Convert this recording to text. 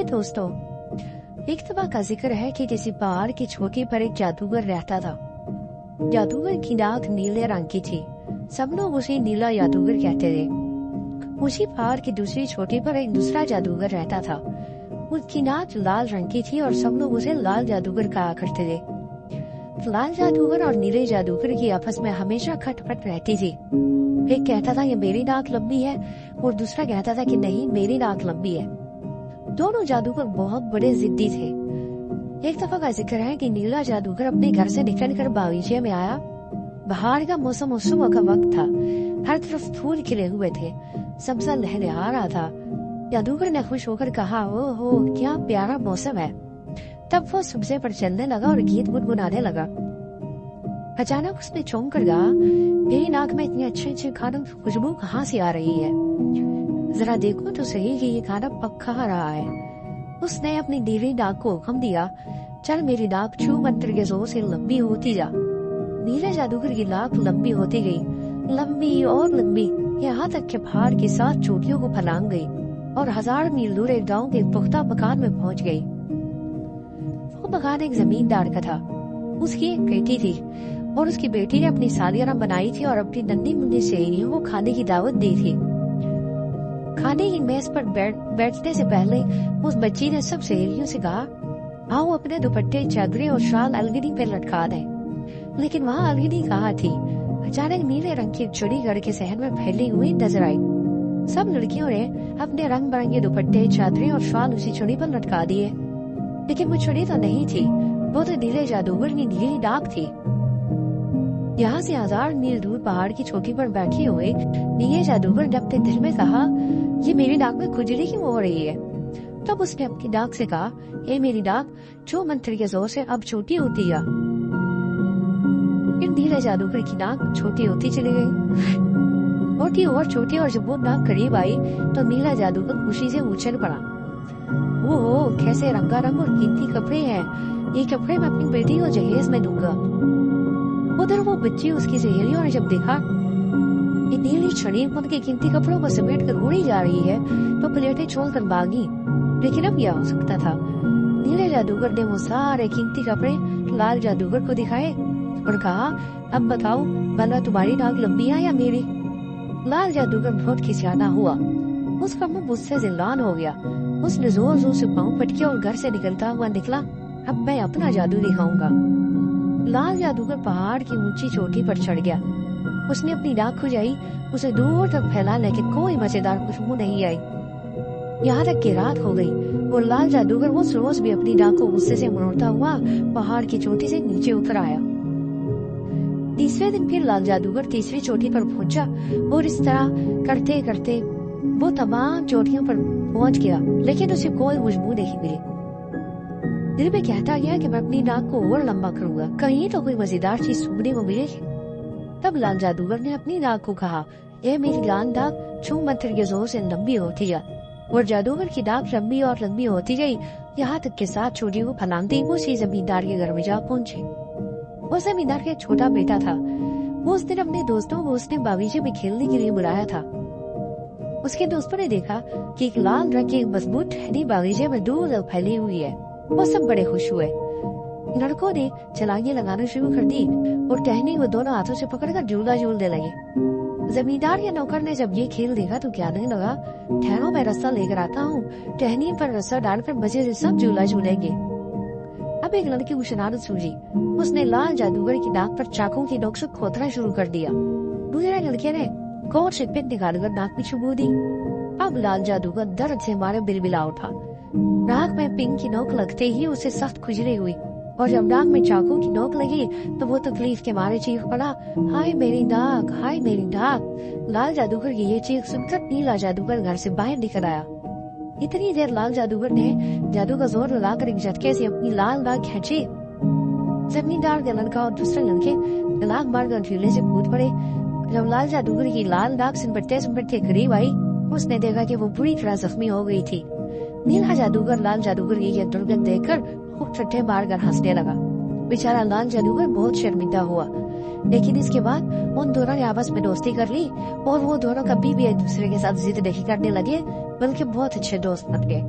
दोस्तों, एक दफा का जिक्र है कि किसी पहाड़ की चोटी पर एक जादूगर रहता था। जादूगर की नाक नीले रंग की थी। सब लोग उसे नीला जादूगर कहते थे। उसी पहाड़ की दूसरी चोटी पर एक दूसरा जादूगर रहता था। उसकी नाक लाल रंग की थी और सब लोग उसे लाल जादूगर कहा करते थे। लाल जादूगर और नीले जादूगर की आपस में हमेशा खटपट रहती थी। एक कहता था ये मेरी नाक लंबी है और दूसरा कहता था कि नहीं मेरी नाक लंबी है। दोनों जादूगर बहुत बड़े जिद्दी थे। एक दफा का जिक्र है कि नीला जादूगर अपने घर से निकलकर बागीचे में आया। बहार का मौसम उस सुबह का वक्त था। हर तरफ फूल खिले हुए थे, सब्जा लहलहा रहा था। जादूगर ने खुश होकर कहा, ओहो क्या प्यारा मौसम है। तब वो सब्जे पर चलने लगा और गीत गुनगुनाने लगा। अचानक उसने चौंक कर कहा, मेरी नाक में इतनी अच्छी अच्छी खानों की खुशबू कहाँ से आ रही है? जरा देखो तो सही कि ये खाना पक कहाँ रहा है। उसने अपनी नीली नाक को हुक्म दिया, चल मेरी नाक छू मंत्र के जोर से लंबी होती जा। नीले जादूगर की नाक लंबी होती गई, लंबी और लंबी, यहाँ तक के पहाड़ की 7 चोटियों को फलांग गई और 1000 मील दूर एक गांव के पुख्ता मकान में पहुंच गई। वो मकान एक जमींदार का था। उसकी एक बेटी थी और उसकी बेटी ने अपनी सालियाना बनाई थी और अपनी नन्ही मुन्नी सहेलियों को खाने की दावत दी थी। खाने की मेज पर बैठने से पहले उस बच्ची ने सब सहेलियों से कहा, आओ अपने दुपट्टे, चादरें और शाल अलगनी पे लटका दें। लेकिन वहाँ अलगनी कहाँ थी? अचानक नीले रंग की छड़ी घर के सहन में फैली हुई नजर आई। सब लड़कियों ने अपने रंग बिरंगे दुपट्टे, चादरें और शाल उसी छड़ी पर लटका दिए। लेकिन वो छड़ी तो नहीं थी, वो तो नीले जादूगर की नीली नाक थी। यहाँ से 1000 मील दूर पहाड़ की चोटी पर बैठे हुए नीले जादूगर ने अपने दिल में कहा, ये मेरी नाक में खुजली क्यों हो रही है? तब उसने अपनी नाक से कहा, ये मेरी नाक छू मंत्र के जोर से अब छोटी होती जा। फिर नीले जादूगर की नाक छोटी होती चली गई, छोटी और छोटी, और जब वो नाक करीब आई तो नीला जादूगर खुशी से उछल पड़ा। ओहो कैसे रंगारंग और कीमती कपड़े हैं, ये कपड़े मैं अपनी बेटी को जहेज में दूंगा। उधर वो बच्ची उसकी सहेलियों ने जब देखा ये नीली छड़ी उनके कीमती कपड़ों को समेट कर उड़ी जा रही है तो प्लेटें छोड़ कर भागी। लेकिन अब क्या हो सकता था? नीले जादूगर ने वो सारे कीमती कपड़े लाल जादूगर को दिखाए और कहा, अब बताओ भला तुम्हारी नाक लंबी है या मेरी? लाल जादूगर बहुत खिसियाना हुआ। उसका मुंह गुस्से से लाल हो गया। उसने जोर जोर से पाँव पटके और घर से निकलता हुआ निकला, अब मैं अपना जादू दिखाऊंगा। लाल जादूगर पहाड़ की ऊंची चोटी पर चढ़ गया। उसने अपनी नाक खुजाई, उसे दूर तक फैला, लेकिन कोई मजेदार खुशबू नहीं आई। यहाँ तक कि रात हो गई और लाल जादूगर वो रोज भी अपनी नाक को गुस्से से मरोड़ता हुआ पहाड़ की चोटी से नीचे उतर आया। तीसरे दिन फिर लाल जादूगर तीसरी चोटी पर पहुंचा और इस तरह करते करते वो तमाम चोटियों पर पहुंच गया, लेकिन उसे कोई खुशबू नहीं मिली। दिल में कहता गया कि मैं अपनी नाक को और लंबा करूंगा, कहीं तो कोई मजेदार चीज सुनने को मिलेगी। तब लाल जादूगर ने अपनी नाक को कहा, ये मेरी लाल नाक छू मंत्र के जोर से लंबी होती जा। और जादूगर की नाक लंबी और लंबी होती गई, यहाँ तक के 7 चोटियों को फैलाते उसी जमींदार के घर में जा पहुंचे। वो जमींदार का एक छोटा बेटा था। वो उस दिन अपने दोस्तों को उसने बागीचे में खेलने के लिए बुलाया था। उसके दोस्तों ने देखा कि एक लाल रंग की मजबूत टहनी बागीचे में दूर तक फैली हुई है। वो सब बड़े खुश हुए। लड़कों ने छलांगें लगाना शुरू कर दी और टहनी को दोनों हाथों से पकड़कर झूला झूलने लगे। जमींदार या नौकर ने जब ये खेल देखा तो कहने लगा, ठहरो मैं रस्सा लेकर आता हूँ, टहनी पर रस्सा डालकर मजे से सब झूला झूलेंगे। अब एक लड़की को शरारत सूझी। उसने लाल जादूगर की नाक पर चाकू की नोक से खोदना शुरू कर दिया। दूसरे लड़के ने कोट से पिन निकालकर नाक में चुभो दी। अब लाल जादूगर दर्द से मारे बिलबिला उठा। नाक में पिन की नोक लगते ही उसे सख्त खुजली हुई और जब नाक में चाकू की नोक लगी तो वो तकलीफ के मारे चीख पड़ा, हाय मेरी नाक, हाय मेरी नाक। लाल जादूगर की ये चीख सुनकर नीला जादूगर घर से बाहर निकल आया। इतनी देर लाल जादूगर ने जादू का जोर लगाकर एक झटके से अपनी लाल नाक खींची। जमींदार का लड़का और दूसरे लड़के लाख मारकर झूले से कूद पड़े। जब लाल जादूगर की लाल नाक सिमटते करीब आई, उसने देखा कि वो बुरी तरह जख्मी हो गई थी। नीला जादूगर लाल जादूगर की यह दुर्गंध देखकर खूब ठट्ठे मारकर हंसने लगा। बेचारा लाल जादूगर बहुत शर्मिंदा हुआ। लेकिन इसके बाद उन दोनों ने आपस में दोस्ती कर ली और वो दोनों कभी भी एक दूसरे के साथ जिद नहीं करने लगे, बल्कि बहुत अच्छे दोस्त बन गए।